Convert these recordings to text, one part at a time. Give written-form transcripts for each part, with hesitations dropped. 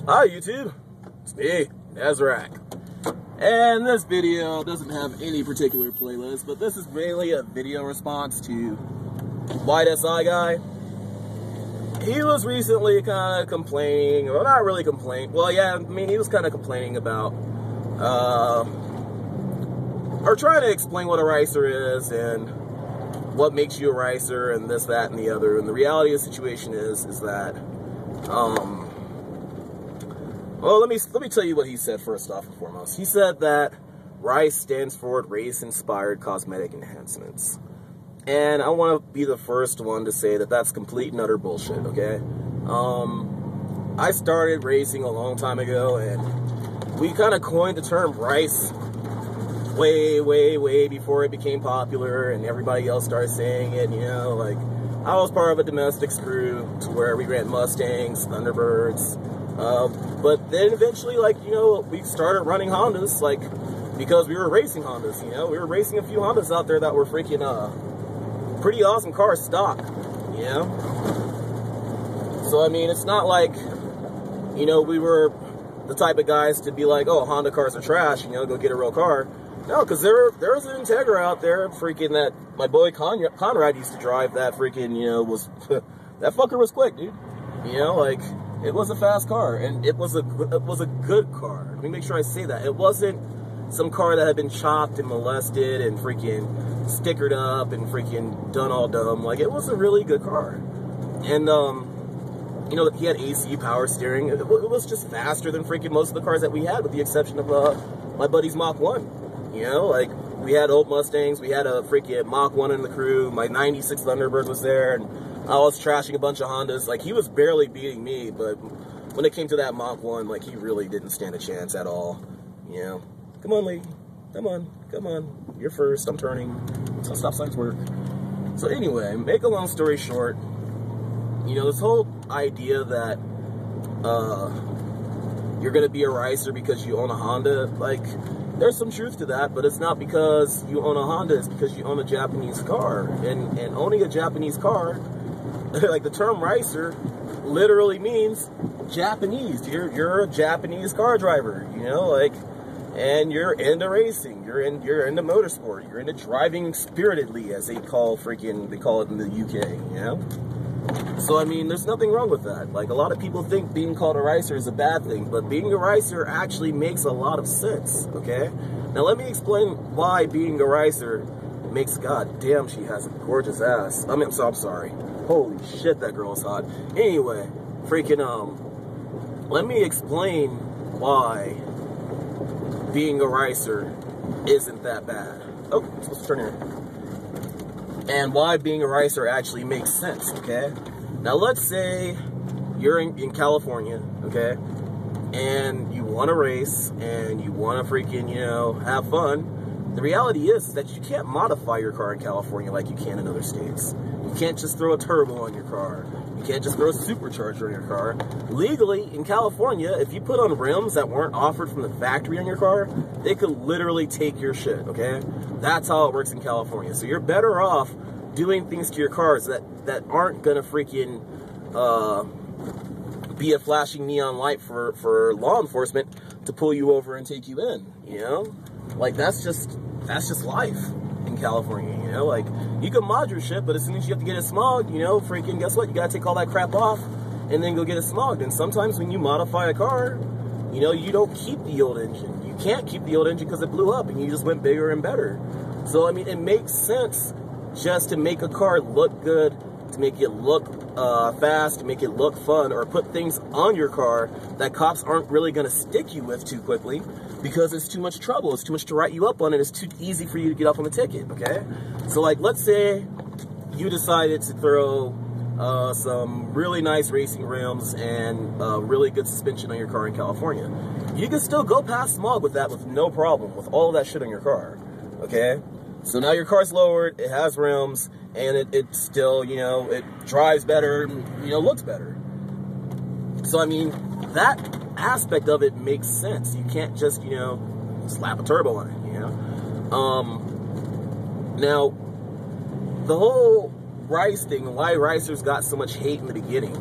Hi YouTube, it's me, Nazrak. And this video doesn't have any particular playlist, but this is mainly a video response to Whitesiguy. He was recently kind of complaining, or not really complaining, well yeah, I mean he was kind of complaining about, or trying to explain what a ricer is and what makes you a ricer and this, that, and the other. And the reality of the situation is that, well, let me tell you what he said first off and foremost. He said that RICE stands for Race-Inspired Cosmetic Enhancements. And I want to be the first one to say that that's complete and utter bullshit, okay? I started racing a long time ago, and we kind of coined the term RICE way before it became popular and everybody else started saying it, you know, like, I was part of a domestic crew to where we ran Mustangs, Thunderbirds, but then eventually, like, you know, we started running Hondas, like, because we were racing Hondas, you know, we were racing a few Hondas out there that were freaking, pretty awesome cars stock, you know, so, I mean, it's not like, you know, we were the type of guys to be like, oh, Honda cars are trash, you know, go get a real car. No, because there was an Integra out there, freaking, that my boy Conrad used to drive that freaking, you know, was, that fucker was quick, dude. You know, like, it was a fast car, and it was a good car. Let me make sure I say that. It wasn't some car that had been chopped and molested and freaking stickered up and freaking done all dumb. Like, it was a really good car. And, you know, he had AC power steering. It was just faster than freaking most of the cars that we had, with the exception of, my buddy's Mach 1. You know, like, we had old Mustangs, we had a freaking Mach 1 in the crew, my 96 Thunderbird was there, and I was trashing a bunch of Hondas. Like, he was barely beating me, but when it came to that Mach 1, like, he really didn't stand a chance at all, you know. Come on, lady, come on, you're first, I'm turning, that's how stop signs work. So anyway, make a long story short, you know, this whole idea that, you're gonna be a ricer because you own a Honda, like, there's some truth to that, but it's not because you own a Honda, it's because you own a Japanese car. And owning a Japanese car, like, the term ricer literally means Japanese. You're a Japanese car driver, you know, like, and you're into racing, you're into motorsport, you're into driving spiritedly, as they call it in the UK, you know? So, I mean, there's nothing wrong with that. Like, a lot of people think being called a ricer is a bad thing, but being a ricer actually makes a lot of sense, okay? Now, let me explain why being a ricer makes, god damn, she has a gorgeous ass. I mean, I'm sorry. Holy shit, that girl is hot. Anyway, freaking, let me explain why being a ricer isn't that bad. Oh, I'm supposed to turn here. And why being a ricer actually makes sense, okay? Now, let's say you're in California, okay? And you want to race, and you want to freaking, you know, have fun. The reality is that you can't modify your car in California like you can in other states. You can't just throw a turbo on your car. You can't just throw a supercharger on your car. Legally, in California, if you put on rims that weren't offered from the factory on your car, they could literally take your shit, okay? That's how it works in California. So you're better off doing things to your cars that aren't gonna freaking be a flashing neon light for law enforcement to pull you over and take you in, you know? Like, that's just life in California, you know? Like, you can mod your shit, but as soon as you have to get it smogged, you know, freaking, guess what? You gotta take all that crap off and then go get it smogged. And sometimes when you modify a car, you know, you don't keep the old engine. You can't keep the old engine because it blew up and you just went bigger and better. So, I mean, it makes sense just to make a car look good, to make it look fast, to make it look fun, or put things on your car that cops aren't really going to stick you with too quickly because it's too much trouble, it's too much to write you up on, and it's too easy for you to get off on the ticket, okay? So, like, let's say you decided to throw some really nice racing rims and really good suspension on your car in California. You can still go past smog with that with no problem, with all of that shit on your car, okay? So now your car's lowered, it has rims, and it still, you know, it drives better, you know, looks better. So, I mean, that aspect of it makes sense. You can't just, you know, slap a turbo on it, you know? Now, the whole Rice thing, why Ricers got so much hate in the beginning,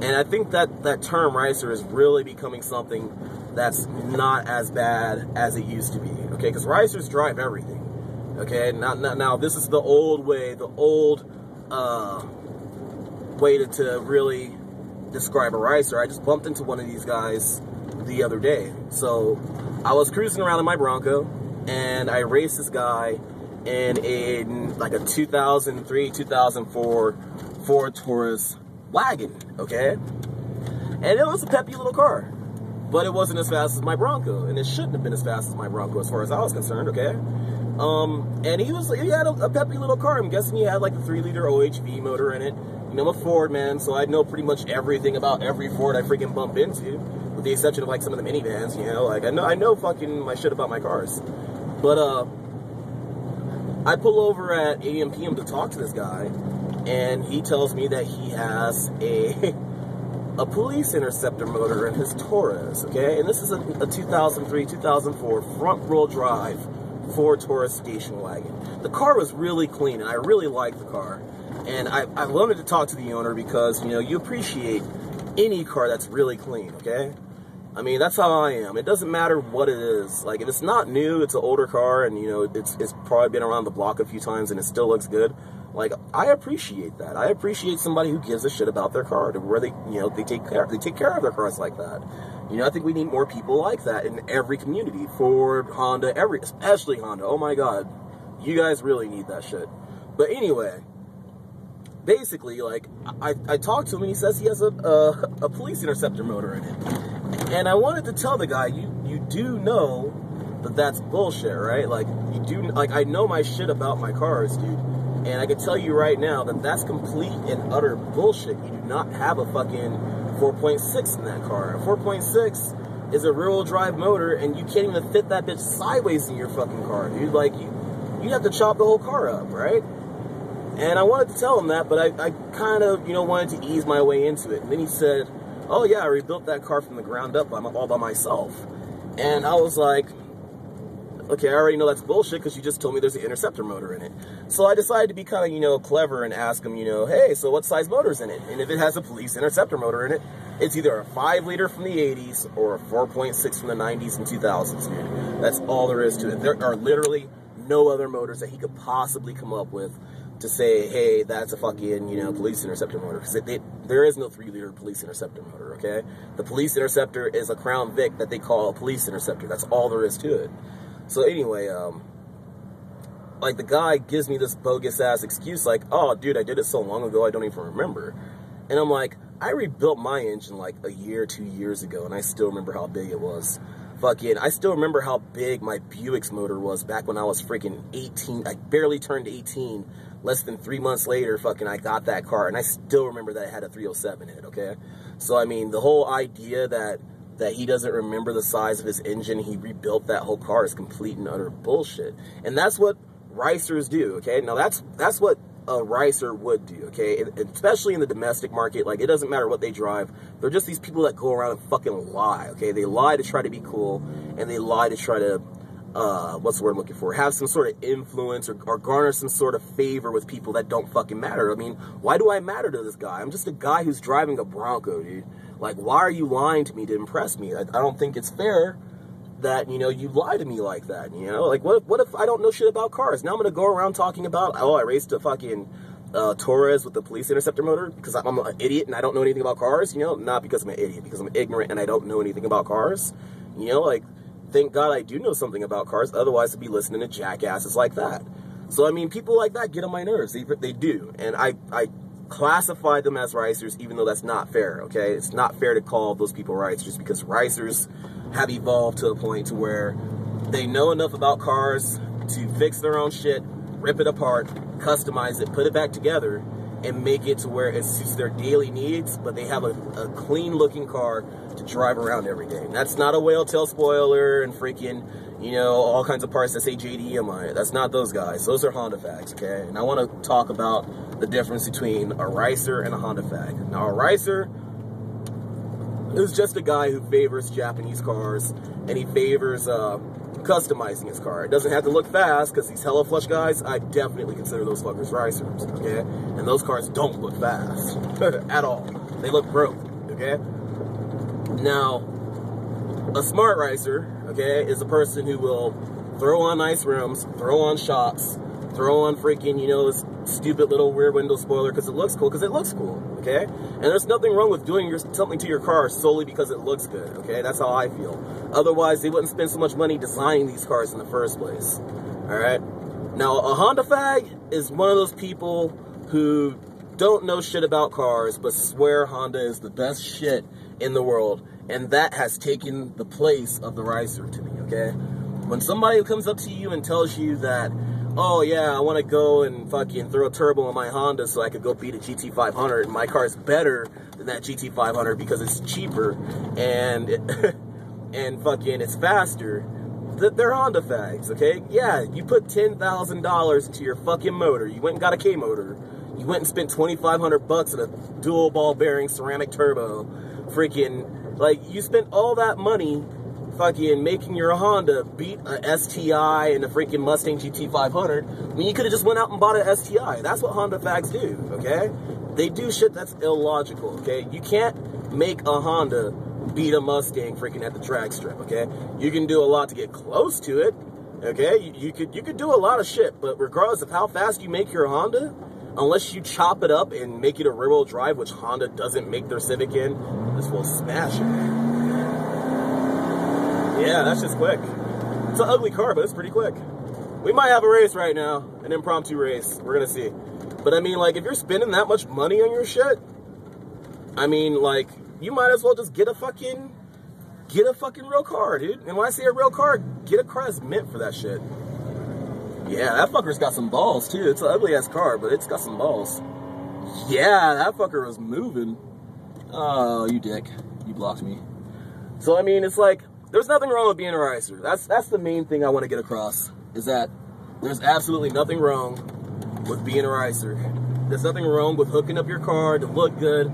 And I think that term Ricer is really becoming something that's not as bad as it used to be, okay? Because Ricers drive everything, okay? Now this is the old way, the old way to really describe a Ricer. I just bumped into one of these guys the other day. So I was cruising around in my Bronco, and I raced this guy in like a 2003, 2004 Ford Taurus wagon, okay? And it was a peppy little car, but it wasn't as fast as my Bronco, and it shouldn't have been as fast as my Bronco as far as I was concerned, okay? And he had a peppy little car. I'm guessing he had like a 3-liter OHV motor in it. You know, I'm a Ford man, so I know pretty much everything about every Ford I freaking bump into, with the exception of like some of the minivans, you know? Like, I know fucking my shit about my cars. But, I pull over at AM PM to talk to this guy, and he tells me that he has a police interceptor motor in his Taurus, okay? And this is a 2003, 2004 front-wheel drive Ford Taurus station wagon. The car was really clean, and I really liked the car. And I wanted to talk to the owner because, you know, you appreciate any car that's really clean, okay? I mean, that's how I am. It doesn't matter what it is. Like, if it's not new, it's an older car, and, you know, it's probably been around the block a few times, and it still looks good. Like, I appreciate that. I appreciate somebody who gives a shit about their car, to where they, you know, they take care of their cars like that. You know, I think we need more people like that in every community. Ford, Honda, especially Honda. Oh my God, you guys really need that shit. But anyway, basically, like, I talked to him, and he says he has a police interceptor motor in it. And I wanted to tell the guy, you do know that that's bullshit, right? Like, I know my shit about my cars, dude. And I can tell you right now that that's complete and utter bullshit. You do not have a fucking 4.6 in that car. A 4.6 is a rear-wheel drive motor, and you can't even fit that bitch sideways in your fucking car, dude. Like, you have to chop the whole car up, right? And I wanted to tell him that, but I kind of, you know, wanted to ease my way into it. And then he said, oh yeah, I rebuilt that car from the ground up all by myself. And I was like, okay, I already know that's bullshit because you just told me there's an interceptor motor in it. So I decided to be kind of, you know, clever and ask him, you know, hey, so what size motor's in it? And if it has a police interceptor motor in it, it's either a 5-liter from the 80s or a 4.6 from the 90s and 2000s, dude. That's all there is to it. There are literally no other motors that he could possibly come up with to say, hey, that's a fucking, you know, police interceptor motor. Because there is no 3-liter police interceptor motor, okay? The police interceptor is a Crown Vic that they call a police interceptor. That's all there is to it. So anyway, like, the guy gives me this bogus-ass excuse, like, oh, dude, I did it so long ago, I don't even remember. And I'm like, I rebuilt my engine, like, a year, 2 years ago, and I still remember how big it was. Fucking, I still remember how big my Buick's motor was back when I was freaking 18. I barely turned 18. Less than 3 months later, fucking, I got that car, and I still remember that it had a 307 in it, okay? So, I mean, the whole idea that he doesn't remember the size of his engine, he rebuilt that whole car, is complete and utter bullshit. And that's what Ricers do, okay? Now, that's what a Ricer would do, okay? Especially in the domestic market. Like, it doesn't matter what they drive. They're just these people that go around and fucking lie, okay? They lie to try to be cool, and they lie to try to, what's the word I'm looking for? Have some sort of influence or garner some sort of favor with people that don't fucking matter. I mean, why do I matter to this guy? I'm just a guy who's driving a Bronco, dude. Like, why are you lying to me to impress me? I don't think it's fair that, you know, you lie to me like that, you know? Like, what if I don't know shit about cars? Now I'm gonna go around talking about, oh, I raced a fucking Taurus with the police interceptor motor because I'm an idiot and I don't know anything about cars, you know? Not because I'm an idiot, because I'm ignorant and I don't know anything about cars, you know? Like, thank God I do know something about cars, otherwise I'd be listening to jackasses like that. So, I mean, people like that get on my nerves. They do. And I classify them as Ricers, even though that's not fair, okay? It's not fair to call those people Ricers, because Ricers have evolved to a point to where they know enough about cars to fix their own shit, rip it apart, customize it, put it back together, and make it to where it suits their daily needs, but they have a clean-looking car to drive around every day. And that's not a whale tail spoiler and freaking, you know, all kinds of parts that say JDM on it. That's not those guys. Those are Honda fags, okay? And I want to talk about the difference between a Ricer and a Honda fag. Now, a Ricer is just a guy who favors Japanese cars, and he favors customizing his car. It doesn't have to look fast, because these hella flush guys, I definitely consider those fuckers Ricers, okay? And those cars don't look fast at all. They look broke. okay? Now, a smart racer, okay, is a person who will throw on nice rims, throw on shocks, throw on freaking, you know, this stupid little rear window spoiler because it looks cool, okay? And there's nothing wrong with doing something to your car solely because it looks good, okay? That's how I feel. Otherwise, they wouldn't spend so much money designing these cars in the first place, all right? Now, a Honda fag is one of those people who don't know shit about cars but swear Honda is the best shit in the world, and that has taken the place of the racer to me, okay? When somebody comes up to you and tells you that, oh yeah, I want to go and fucking throw a turbo on my Honda so I could go beat a GT500, and my car's better than that GT500 because it's cheaper and and fucking it's faster, they're Honda fags, okay? Yeah, you put $10,000 into your fucking motor. You went and got a K motor. You went and spent $2,500 at a dual ball bearing ceramic turbo. Freaking, like, you spent all that money fucking making your Honda beat a STI and a freaking Mustang GT500 when you could have just went out and bought an STI. That's what Honda fags do, okay? They do shit that's illogical, okay? You can't make a Honda beat a Mustang freaking at the drag strip, okay? You can do a lot to get close to it, okay? You could do a lot of shit, but regardless of how fast you make your Honda, unless you chop it up and make it a rear-wheel drive, which Honda doesn't make their Civic in, this will smash it. Yeah, that's just quick. It's an ugly car, but it's pretty quick. We might have a race right now, an impromptu race. We're gonna see. But I mean, like, if you're spending that much money on your shit, I mean, like, you might as well just get a fucking real car, dude. And when I say a real car, get a car that's meant for that shit. Yeah, that fucker's got some balls, too. It's an ugly-ass car, but it's got some balls. Yeah, that fucker was moving. Oh, you dick. You blocked me. So, I mean, it's like, there's nothing wrong with being a racer. That's the main thing I want to get across, is that there's absolutely nothing wrong with being a racer. There's nothing wrong with hooking up your car to look good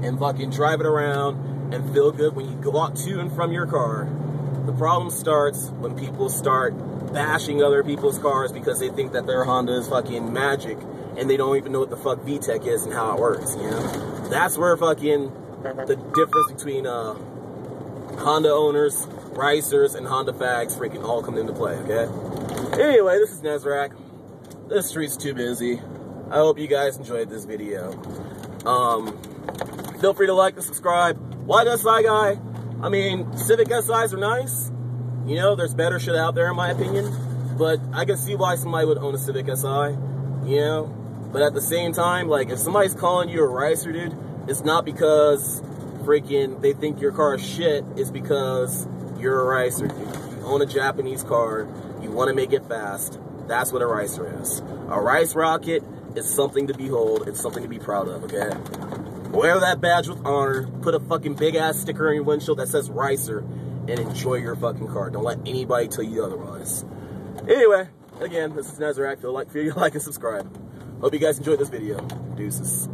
and fucking drive it around and feel good when you go out to and from your car. The problem starts when people start bashing other people's cars because they think that their Honda is fucking magic and they don't even know what the fuck VTEC is and how it works, you know? That's where fucking the difference between Honda owners, racers, and Honda fags freaking all come into play, okay? Anyway, this is Nezrak. This street's too busy. I hope you guys enjoyed this video. Feel free to like and subscribe. Whitesiguy. I mean, Civic SIs are nice. You know, there's better shit out there in my opinion. But I can see why somebody would own a Civic SI. You know? But at the same time, like, if somebody's calling you a racer, dude, it's not because freaking they think your car is shit. It's because you're a racer, dude. You own a Japanese car. You want to make it fast. That's what a racer is. A rice rocket is something to behold. It's something to be proud of, okay? Wear that badge with honor. Put a fucking big-ass sticker on your windshield that says Ricer and enjoy your fucking car. Don't let anybody tell you otherwise. Anyway, again, this is Nezrak. Feel free to like and subscribe. Hope you guys enjoyed this video. Deuces.